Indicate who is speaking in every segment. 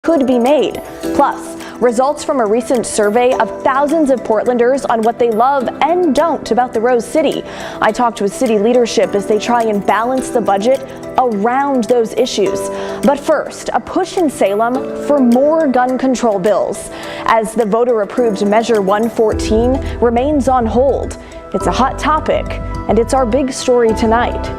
Speaker 1: could be made. Plus, results from a recent survey of thousands of Portlanders on what they love and don't about the Rose City. I talked with city leadership as they try and balance the budget around those issues. But first, a push in Salem for more gun control bills, as the voter-approved Measure 114 remains on hold. It's a hot topic, and it's our big story tonight.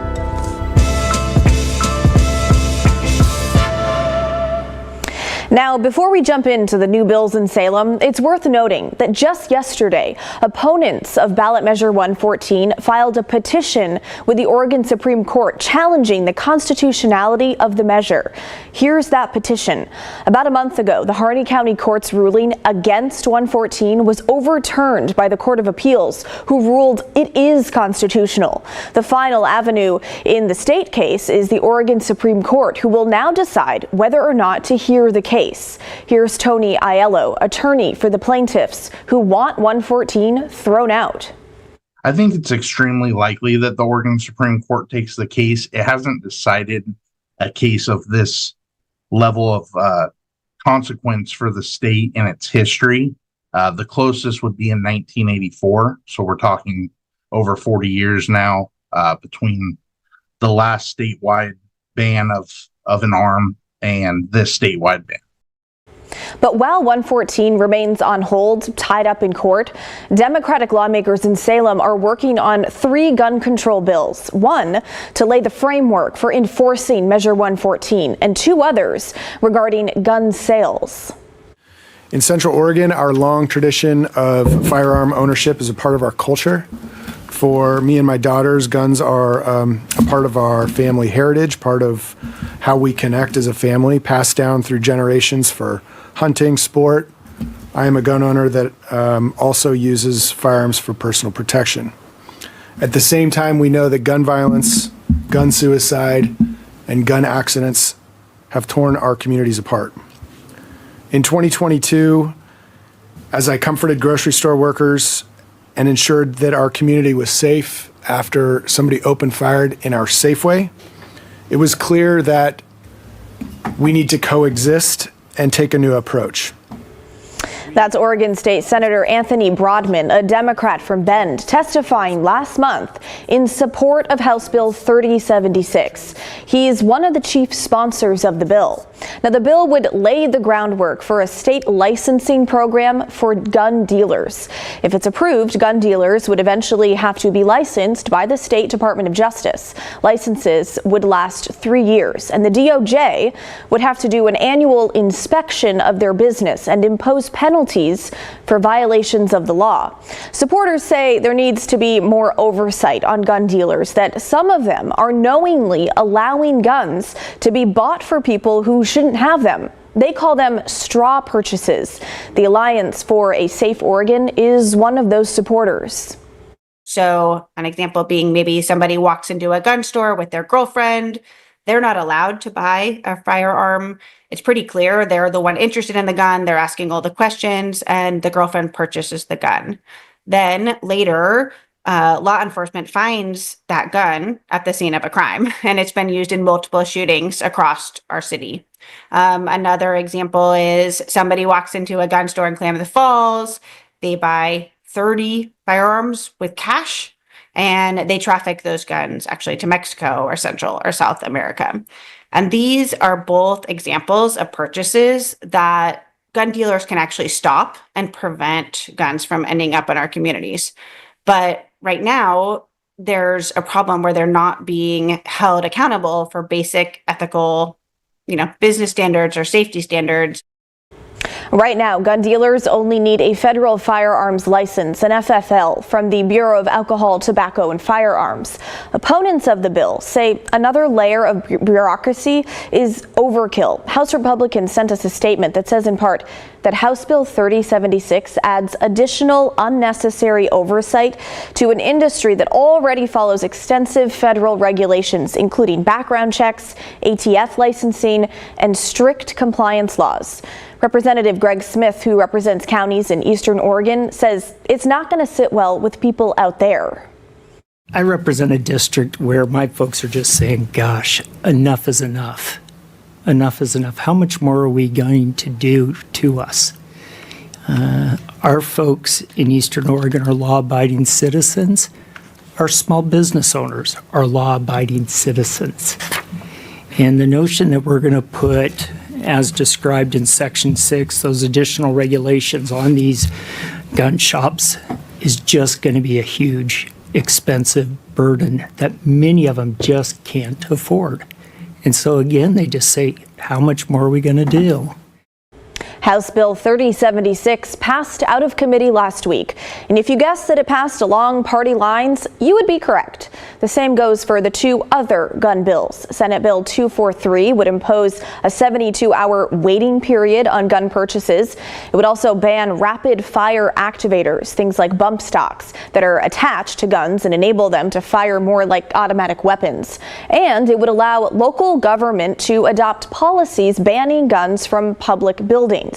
Speaker 1: Now, before we jump into the new bills in Salem, it's worth noting that just yesterday, opponents of ballot measure 114 filed a petition with the Oregon Supreme Court challenging the constitutionality of the measure. Here's that petition. About a month ago, the Harney County Court's ruling against 114 was overturned by the Court of Appeals, who ruled it is constitutional. The final avenue in the state case is the Oregon Supreme Court, who will now decide whether or not to hear the case. Here's Tony Aiello, attorney for the plaintiffs who want 114 thrown out.
Speaker 2: I think it's extremely likely that the Oregon Supreme Court takes the case. It hasn't decided a case of this level of consequence for the state in its history. The closest would be in 1984. So we're talking over 40 years now between the last statewide ban of an arm and this statewide ban.
Speaker 1: But while 114 remains on hold, tied up in court, Democratic lawmakers in Salem are working on 3 gun control bills. One to lay the framework for enforcing Measure 114, and 2 others regarding gun sales.
Speaker 3: In Central Oregon, our long tradition of firearm ownership is a part of our culture. For me and my daughters, guns are a part of our family heritage, part of how we connect as a family, passed down through generations for hunting, sport. I am a gun owner that also uses firearms for personal protection. At the same time, we know that gun violence, gun suicide, and gun accidents have torn our communities apart. In 2022, as I comforted grocery store workers and ensured that our community was safe after somebody opened fired in our Safeway, it was clear that we need to coexist and take a new approach.
Speaker 1: That's Oregon State Senator Anthony Broadman, a Democrat from Bend, testifying last month in support of House Bill 3076. He's one of the chief sponsors of the bill. Now, the bill would lay the groundwork for a state licensing program for gun dealers. If it's approved, gun dealers would eventually have to be licensed by the State Department of Justice. Licenses would last 3 years, and the DOJ would have to do an annual inspection of their business and impose penalties for violations of the law. Supporters say there needs to be more oversight on gun dealers, that some of them are knowingly allowing guns to be bought for people who shouldn't have them. They call them straw purchases. The Alliance for a Safe Oregon is one of those supporters.
Speaker 4: So an example being maybe somebody walks into a gun store with their girlfriend. They're not allowed to buy a firearm. It's pretty clear they're the one interested in the gun. They're asking all the questions, and the girlfriend purchases the gun. Then later, law enforcement finds that gun at the scene of a crime, and it's been used in multiple shootings across our city. Another example is somebody walks into a gun store in Klamath Falls. They buy 30 firearms with cash, and they traffic those guns actually to Mexico or Central or South America. And these are both examples of purchases that gun dealers can actually stop and prevent guns from ending up in our communities. But right now, there's a problem where they're not being held accountable for basic ethical, business standards or safety standards.
Speaker 1: Right now, gun dealers only need a federal firearms license, an FFL, from the Bureau of Alcohol, Tobacco, and Firearms. Opponents of the bill say another layer of bureaucracy is overkill. House Republicans sent us a statement that says in part that House Bill 3076 adds additional unnecessary oversight to an industry that already follows extensive federal regulations, including background checks, ATF licensing, and strict compliance laws. Representative Greg Smith, who represents counties in Eastern Oregon, says it's not going to sit well with people out there.
Speaker 5: I represent a district where my folks are just saying, gosh, enough is enough. enough is enough. How much more are we going to do to us? Our folks in Eastern Oregon are law-abiding citizens. Our small business owners are law-abiding citizens. And the notion that we're going to put, as described in Section 6, those additional regulations on these gun shops is just going to be a huge, expensive burden that many of them just can't afford. And so again, they just say, how much more are we going to do?
Speaker 1: House Bill 3076 passed out of committee last week. And if you guessed that it passed along party lines, you would be correct. The same goes for the two other gun bills. Senate Bill 243 would impose a 72-hour waiting period on gun purchases. It would also ban rapid fire activators, things like bump stocks that are attached to guns and enable them to fire more like automatic weapons. And it would allow local government to adopt policies banning guns from public buildings.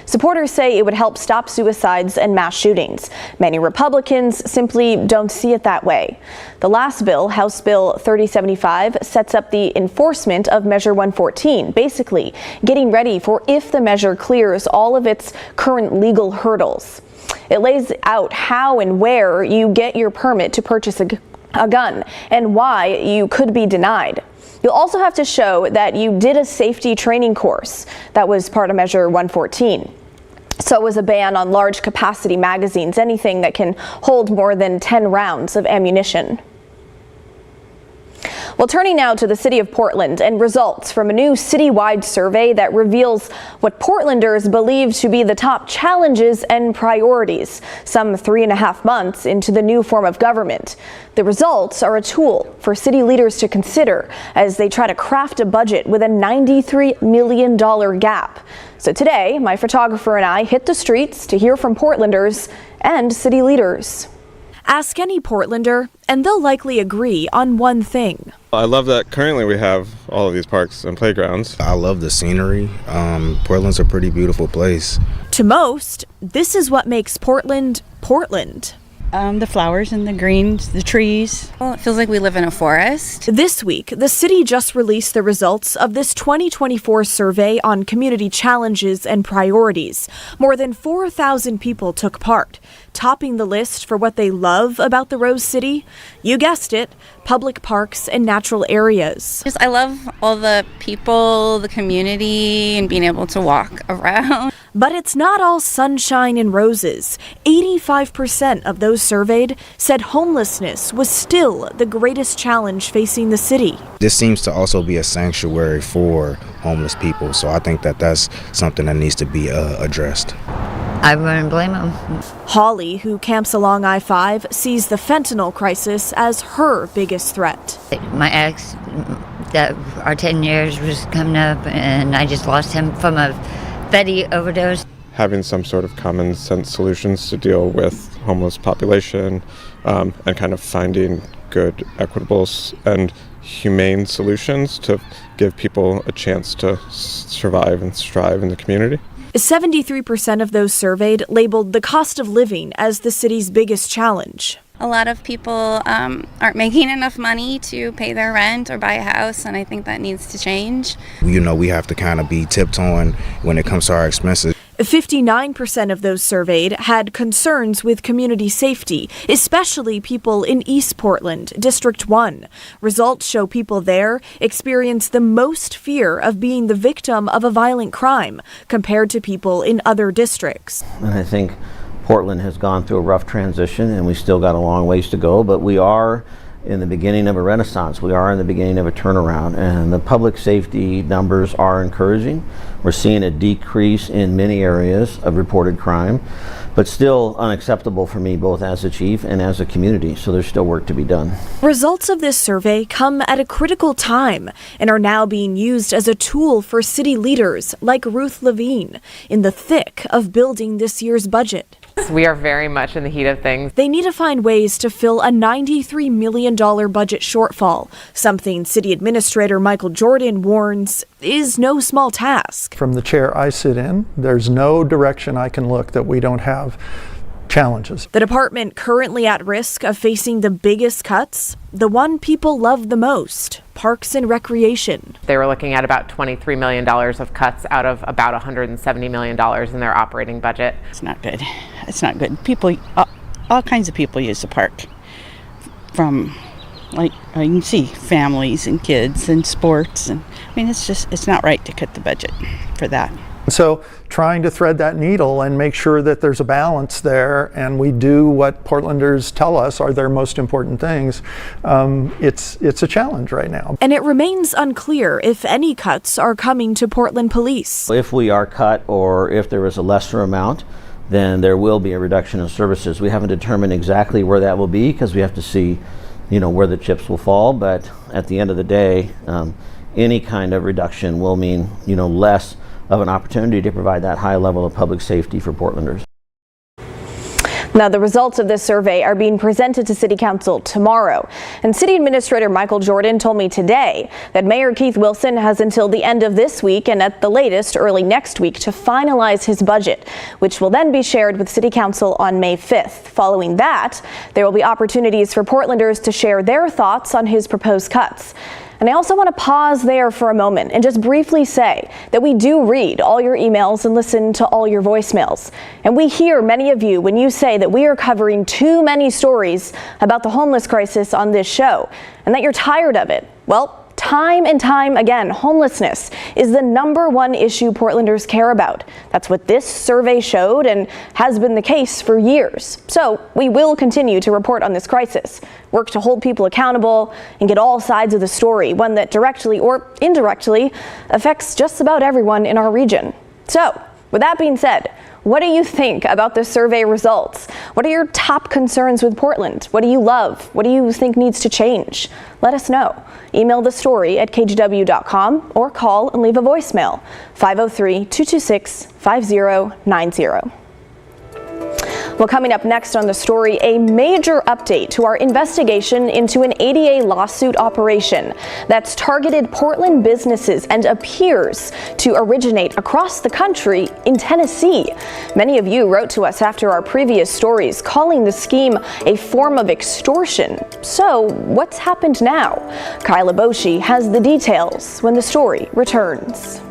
Speaker 1: Supporters say it would help stop suicides and mass shootings. Many Republicans simply don't see it that way. The last bill, House Bill 3075, sets up the enforcement of Measure 114, basically getting ready for if the measure clears all of its current legal hurdles. It lays out how and where you get your permit to purchase a gun and why you could be denied. You'll also have to show that you did a safety training course. That was part of Measure 114. So was a ban on large capacity magazines, anything that can hold more than 10 rounds of ammunition. Well, turning now to the city of Portland and results from a new citywide survey that reveals what Portlanders believe to be the top challenges and priorities, some 3.5 months into the new form of government. The results are a tool for city leaders to consider as they try to craft a budget with a $93 million gap. So today, my photographer and I hit the streets to hear from Portlanders and city leaders. Ask any Portlander, and they'll likely agree on one thing.
Speaker 6: I love that currently we have all of these parks and playgrounds.
Speaker 7: I love the scenery. Portland's a pretty beautiful place.
Speaker 1: To most, this is what makes Portland, Portland.
Speaker 8: The flowers and the greens, the trees.
Speaker 9: Well, it feels like we live in a forest.
Speaker 1: This week, the city just released the results of this 2024 survey on community challenges and priorities. More than 4,000 people took part. Topping the list for what they love about the Rose City, you guessed it, public parks and natural areas.
Speaker 9: I love all the people, the community, and being able to walk around.
Speaker 1: But it's not all sunshine and roses. 85% of those surveyed said homelessness was still the greatest challenge facing the city.
Speaker 7: This seems to also be a sanctuary for homeless people, so I think that that's something that needs to be addressed.
Speaker 10: I wouldn't blame them.
Speaker 1: Holly, who camps along I-5, sees the fentanyl crisis as her biggest threat.
Speaker 10: My ex, that our 10 years was coming up, and I just lost him from a fatty overdose.
Speaker 6: Having some sort of common sense solutions to deal with homeless population and kind of finding good, equitable, and humane solutions to give people a chance to survive and strive in the community.
Speaker 1: 73% of those surveyed labeled the cost of living as the city's biggest challenge.
Speaker 9: A lot of people aren't making enough money to pay their rent or buy a house, and I think that needs to change.
Speaker 7: You know, we have to kind of be tiptoeing when it comes to our expenses.
Speaker 1: 59% of those surveyed had concerns with community safety, especially people in East Portland, District 1. Results show people there experience the most fear of being the victim of a violent crime compared to people in other districts.
Speaker 11: And I think Portland has gone through a rough transition, and we still got a long ways to go, but we are in the beginning of a renaissance. We are in the beginning of a turnaround, and the public safety numbers are encouraging. We're seeing a decrease in many areas of reported crime, but still unacceptable for me both as a chief and as a community, so there's still work to be done.
Speaker 1: Results of this survey come at a critical time and are now being used as a tool for city leaders like Ruth Levine in the thick of building this year's budget.
Speaker 12: We are very much in the heat of things.
Speaker 1: They need to find ways to fill a $93 million budget shortfall, something City Administrator Michael Jordan warns is no small task.
Speaker 13: From the chair I sit in, there's no direction I can look that we don't have challenges.
Speaker 1: The department currently at risk of facing the biggest cuts, the one people love the most, parks and recreation.
Speaker 12: They were looking at about $23 million of cuts out of about $170 million in their operating budget.
Speaker 8: It's not good. It's not good. People, all kinds of people use the park. From, like, you can see families and kids and sports. And I mean, it's not right to cut the budget for that.
Speaker 13: So trying to thread that needle and make sure that there's a balance there and we do what Portlanders tell us are their most important things, it's a challenge right now.
Speaker 1: And it remains unclear if any cuts are coming to Portland Police.
Speaker 11: If we are cut or if there is a lesser amount, then there will be a reduction in services. We haven't determined exactly where that will be because we have to see, where the chips will fall. But at the end of the day, any kind of reduction will mean, less of an opportunity to provide that high level of public safety for Portlanders.
Speaker 1: Now, the results of this survey are being presented to City Council tomorrow. And City Administrator Michael Jordan told me today that Mayor Keith Wilson has until the end of this week and at the latest early next week to finalize his budget, which will then be shared with City Council on May 5th. Following that, there will be opportunities for Portlanders to share their thoughts on his proposed cuts. And I also want to pause there for a moment and just briefly say that we do read all your emails and listen to all your voicemails. And we hear many of you when you say that we are covering too many stories about the homeless crisis on this show and that you're tired of it. Well, time and time again, homelessness is the #1 issue Portlanders care about. That's what this survey showed and has been the case for years. So we will continue to report on this crisis, work to hold people accountable, and get all sides of the story, one that directly or indirectly affects just about everyone in our region. So, with that being said, what do you think about the survey results? What are your top concerns with Portland? What do you love? What do you think needs to change? Let us know. Email the story at kgw.com or call and leave a voicemail, 503-226-5090. Well, coming up next on the story, a major update to our investigation into an ADA lawsuit operation that's targeted Portland businesses and appears to originate across the country in Tennessee. Many of you wrote to us after our previous stories calling the scheme a form of extortion. So what's happened now? Kyla Boshi has the details when the story returns.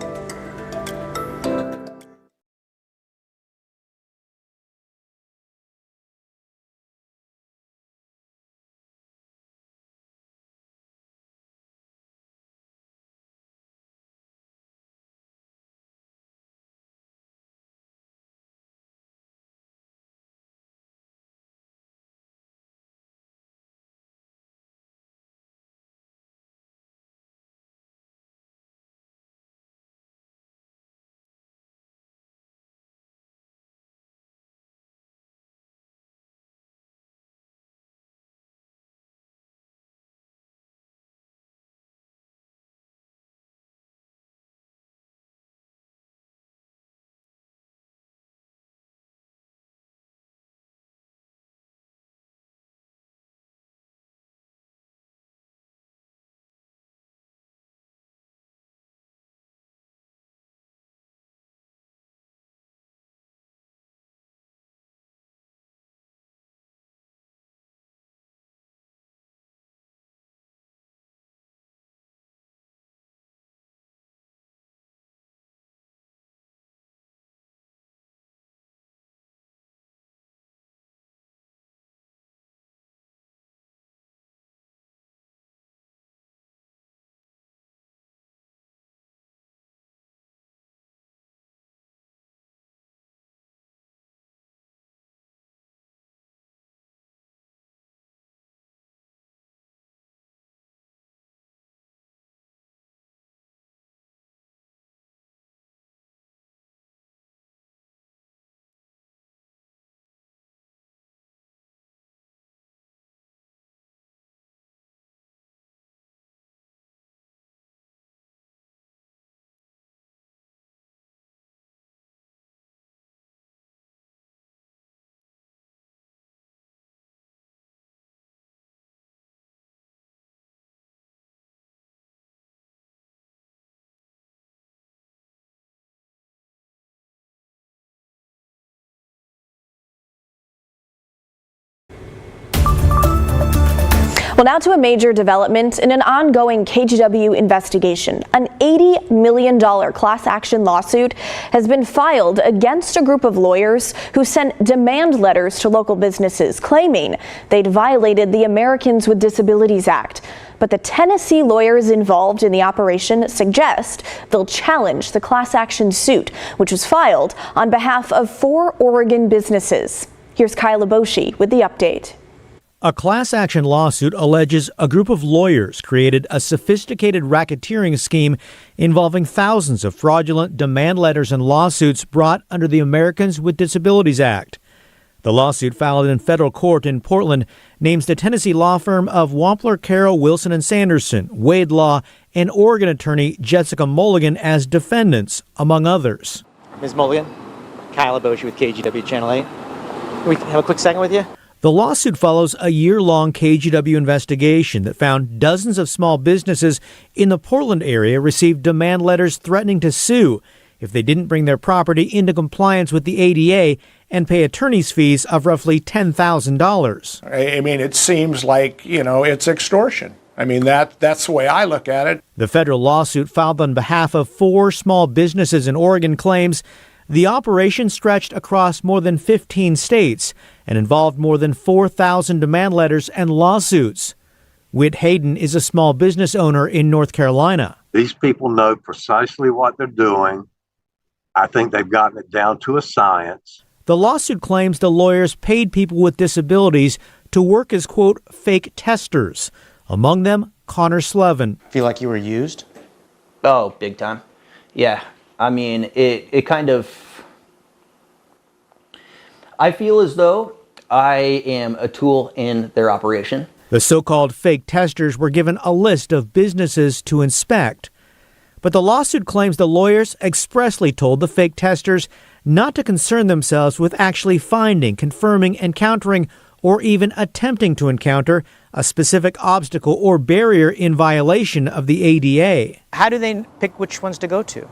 Speaker 1: Well, now to a major development in an ongoing KGW investigation. An $80 million class action lawsuit has been filed against a group of lawyers who sent demand letters to local businesses claiming they'd violated the Americans with Disabilities Act. But the Tennessee lawyers involved in the operation suggest they'll challenge the class action suit, which was filed on behalf of 4 Oregon businesses. Here's Kyle Aboshi with the update.
Speaker 14: A class action lawsuit alleges a group of lawyers created a sophisticated racketeering scheme involving thousands of fraudulent demand letters and lawsuits brought under the Americans with Disabilities Act. The lawsuit filed in federal court in Portland names the Tennessee law firm of Wampler, Carroll, Wilson & Sanderson, Wade Law, and Oregon attorney Jessica Mulligan as defendants, among others.
Speaker 15: Ms. Mulligan, Kyle Aboshi with KGW Channel 8. Can we have a quick second with you?
Speaker 14: The lawsuit follows a year-long KGW investigation that found dozens of small businesses in the Portland area received demand letters threatening to sue if they didn't bring their property into compliance with the ADA and pay attorney's fees of roughly $10,000.
Speaker 16: I mean, it seems like, it's extortion. I mean, that's the way I look at it.
Speaker 14: The federal lawsuit filed on behalf of 4 small businesses in Oregon claims the operation stretched across more than 15 states and involved more than 4,000 demand letters and lawsuits. Whit Hayden is a small business owner in North Carolina.
Speaker 17: These people know precisely what they're doing. I think they've gotten it down to a science.
Speaker 14: The lawsuit claims the lawyers paid people with disabilities to work as, quote, fake testers. Among them, Connor Slevin.
Speaker 15: Feel like you were used? Oh, big time. Yeah. I mean, it kind of, I feel as though I am a tool in their operation.
Speaker 14: The so-called fake testers were given a list of businesses to inspect. But the lawsuit claims the lawyers expressly told the fake testers not to concern themselves with actually finding, confirming, encountering, or even attempting to encounter a specific obstacle or barrier in violation of the ADA.
Speaker 15: How do they pick which ones to go to?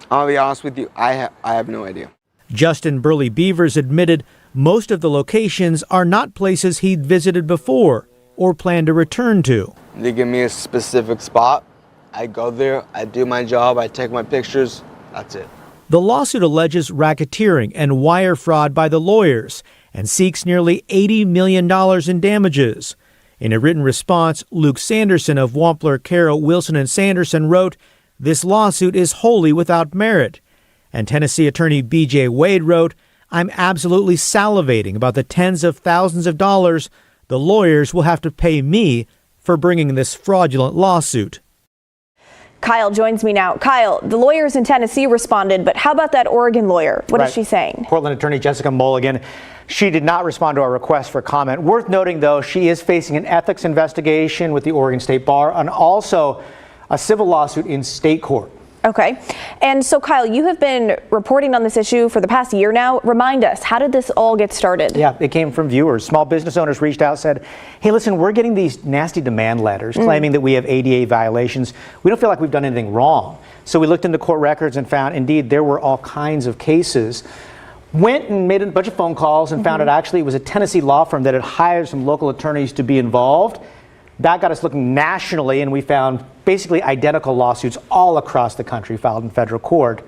Speaker 18: I'll be honest with you, I have no idea.
Speaker 14: Justin Burley Beavers admitted most of the locations are not places he'd visited before or plan to return to.
Speaker 18: They give me a specific spot. I go there, I do my job, I take my pictures, that's it.
Speaker 14: The lawsuit alleges racketeering and wire fraud by the lawyers and seeks nearly $80 million in damages. In a written response, Luke Sanderson of Wampler, Carroll, Wilson & Sanderson wrote, "This lawsuit is wholly without merit." And Tennessee attorney B.J. Wade wrote, "I'm absolutely salivating about the tens of thousands of dollars the lawyers will have to pay me for bringing this fraudulent lawsuit."
Speaker 1: Kyle joins me now. Kyle, the lawyers in Tennessee responded, but how about that Oregon lawyer? What is she saying?
Speaker 15: Portland attorney Jessica Mulligan. She did not respond to our request for comment. Worth noting, though, she is facing an ethics investigation with the Oregon State Bar and also a civil lawsuit in state court.
Speaker 1: Okay. And so, Kyle, you have been reporting on this issue for the past year now. Remind us, how did this all get started?
Speaker 15: Yeah, it came from viewers. Small business owners reached out and said, hey, listen, we're getting these nasty demand letters claiming that we have ADA violations. We don't feel like we've done anything wrong. So we looked into court records and found, indeed, there were all kinds of cases. Went and made a bunch of phone calls and found out actually it was a Tennessee law firm that had hired some local attorneys to be involved. That got us looking nationally, and we found basically identical lawsuits all across the country filed in federal court.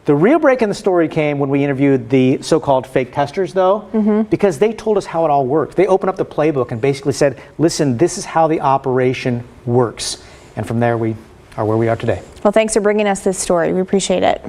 Speaker 15: The real break in the story came when we interviewed the so-called fake testers, though, because they told us how it all works. They opened up the playbook and basically said, listen, this is how the operation works. And from there, we are where we are today.
Speaker 1: Well, thanks for bringing us this story. We appreciate it.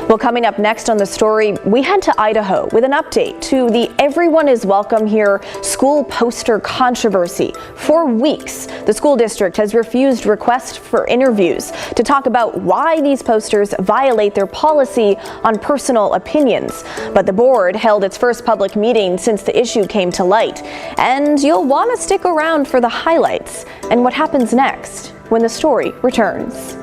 Speaker 1: Well, coming up next on the story, we head to Idaho with an update to the Everyone is Welcome Here school poster controversy. For weeks, the school district has refused requests for interviews to talk about why these posters violate their policy on personal opinions. But the board held its first public meeting since the issue came to light. And you'll want to stick around for the highlights and what happens next when the story returns.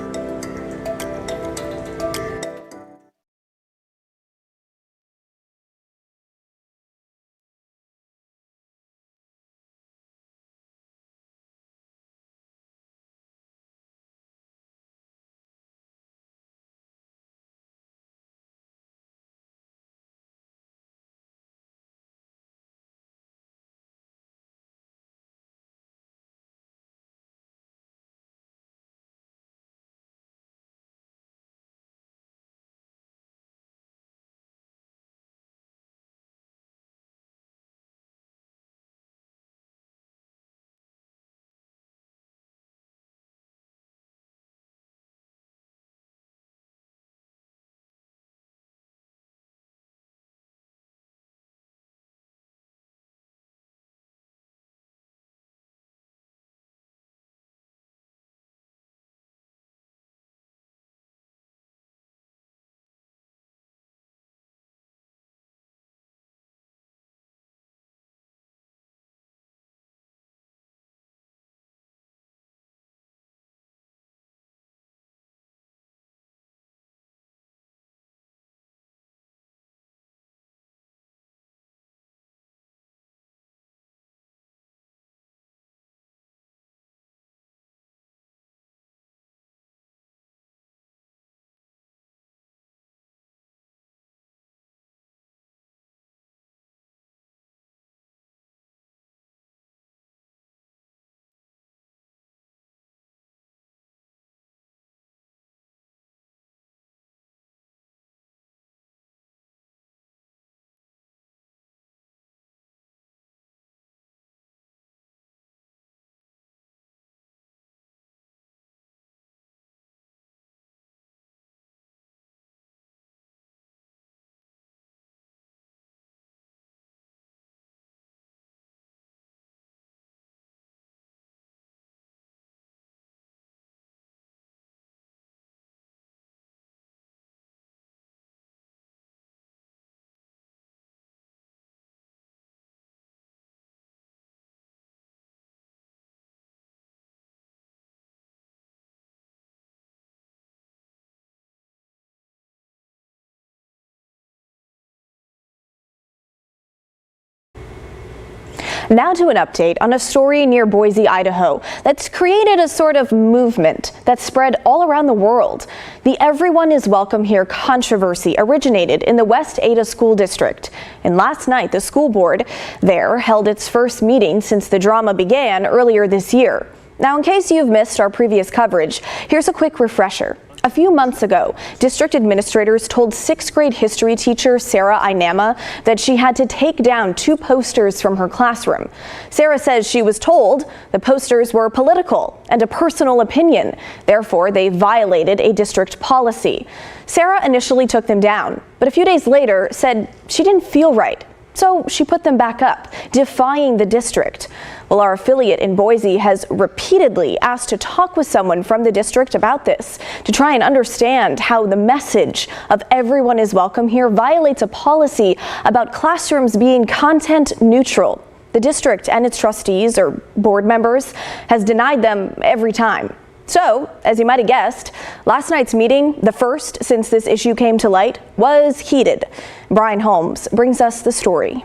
Speaker 1: Now to an update on a story near Boise, Idaho that's created a sort of movement that spread all around the world. The Everyone is Welcome Here controversy originated in the West Ada School District. And last night, the school board there held its first meeting since the drama began earlier this year. Now, in case you've missed our previous coverage, here's a quick refresher. A few months ago, district administrators told 6th grade history teacher Sarah Inama that she had to take down 2 posters from her classroom. Sarah says she was told the posters were political and a personal opinion. Therefore, they violated a district policy. Sarah initially took them down, but a few days later said she didn't feel right. So she put them back up, defying the district. Well, our affiliate in Boise has repeatedly asked to talk with someone from the district about this to try and understand how the message of everyone is welcome here violates a policy about classrooms being content neutral. The district and its trustees or board members has denied them every time. So, as you might have guessed, last night's meeting, the first since this issue came to light, was heated. Brian Holmes brings us the story.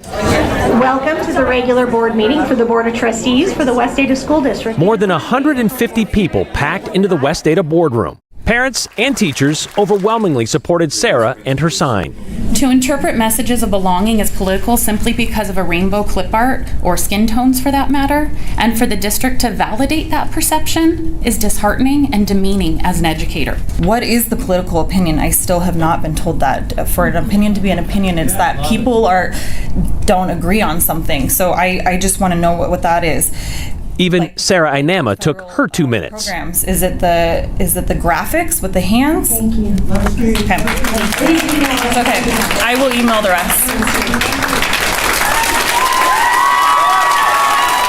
Speaker 19: Welcome to the regular board meeting for the Board of Trustees for the West Ada School District.
Speaker 14: More than 150 people packed into the West Ada boardroom. Parents and teachers overwhelmingly supported Sarah and her sign.
Speaker 20: To interpret messages of belonging as political simply because of a rainbow clip art, or skin tones for that matter, and for the district to validate that perception is disheartening and demeaning as an educator.
Speaker 21: What is the political opinion? I still have not been told that. For an opinion to be an opinion, it's that people don't agree on something. So I just want to know what that is.
Speaker 14: Even Sarah Inama took her 2 minutes.
Speaker 21: Programs. Is it the graphics with the hands?
Speaker 19: Thank you.
Speaker 21: Okay. It's okay. I will email the rest.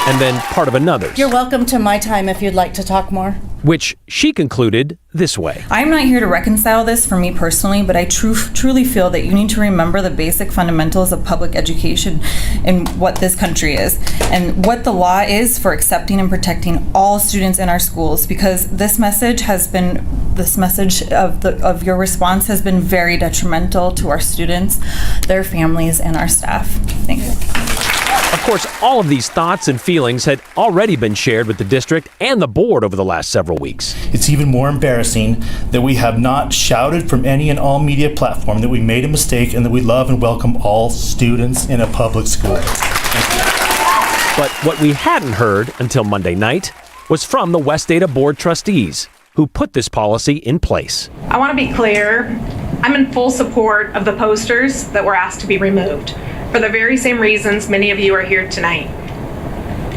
Speaker 14: And then part of another.
Speaker 21: You're welcome to my time if you'd like to talk more.
Speaker 14: Which she concluded this way.
Speaker 21: I'm not here to reconcile this for me personally, but I truly feel that you need to remember the basic fundamentals of public education and what this country is and what the law is for accepting and protecting all students in our schools, because this message of your response has been very detrimental to our students, their families, and our staff. Thank you.
Speaker 14: Of course, all of these thoughts and feelings had already been shared with the district and the board over the last several weeks.
Speaker 22: It's even more embarrassing that we have not shouted from any and all media platform that we made a mistake and that we love and welcome all students in a public school.
Speaker 14: But what we hadn't heard until Monday night was from the West Ada Board trustees, who put this policy in place.
Speaker 23: I want to be clear, I'm in full support of the posters that were asked to be removed, for the very same reasons many of you are here tonight.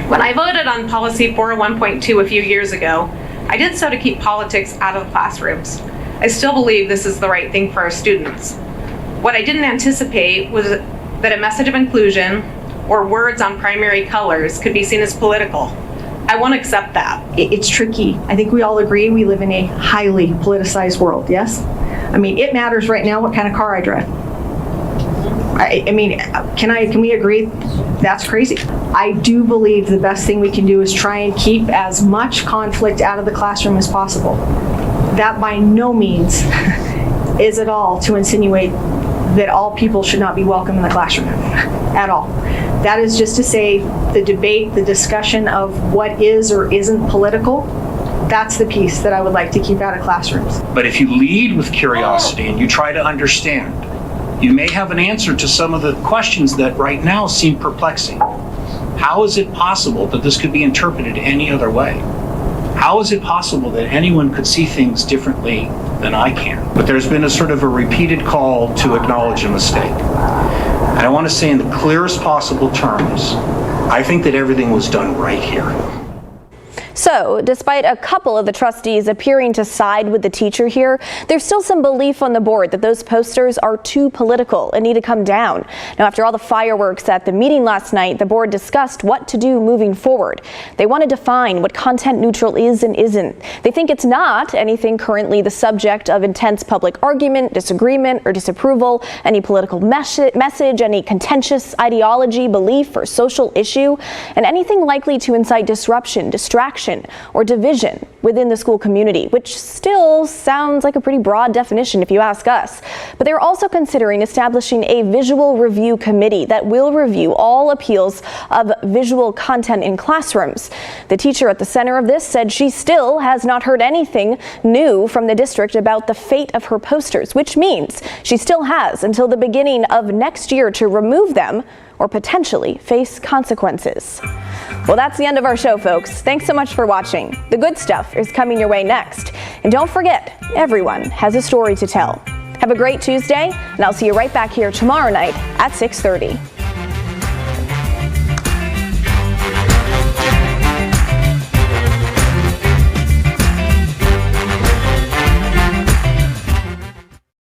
Speaker 23: When I voted on policy 401.2 a few years ago, I did so to keep politics out of the classrooms. I still believe this is the right thing for our students. What I didn't anticipate was that a message of inclusion or words on primary colors could be seen as political. I won't accept that.
Speaker 19: It's tricky. I think we all agree we live in a highly politicized world, yes? I mean, it matters right now what kind of car I drive. I mean, can we agree? That's crazy. I do believe the best thing we can do is try and keep as much conflict out of the classroom as possible. That by no means is at all to insinuate that all people should not be welcome in the classroom at all. That is just to say the debate, the discussion of what is or isn't political, that's the piece that I would like to keep out of classrooms.
Speaker 24: But if you lead with curiosity and you try to understand, you may have an answer to some of the questions that right now seem perplexing. How is it possible that this could be interpreted any other way? How is it possible that anyone could see things differently than I can? But there's been a sort of a repeated call to acknowledge a mistake. And I want to say in the clearest possible terms, I think that everything was done right here.
Speaker 1: So, despite a couple of the trustees appearing to side with the teacher here, there's still some belief on the board that those posters are too political and need to come down. Now, after all the fireworks at the meeting last night, the board discussed what to do moving forward. They want to define what content neutral is and isn't. They think it's not anything currently the subject of intense public argument, disagreement, or disapproval, any political message, any contentious ideology, belief, or social issue, and anything likely to incite disruption, distraction, faction or division within the school community, which still sounds like a pretty broad definition if you ask us. But they're also considering establishing a visual review committee that will review all appeals of visual content in classrooms. The teacher at the center of this said she still has not heard anything new from the district about the fate of her posters, which means she still has until the beginning of next year to remove them or potentially face consequences. Well, that's the end of our show, folks. Thanks so much for watching. The good stuff is coming your way next. And don't forget, everyone has a story to tell. Have a great Tuesday, and I'll see you right back here tomorrow night at 6:30.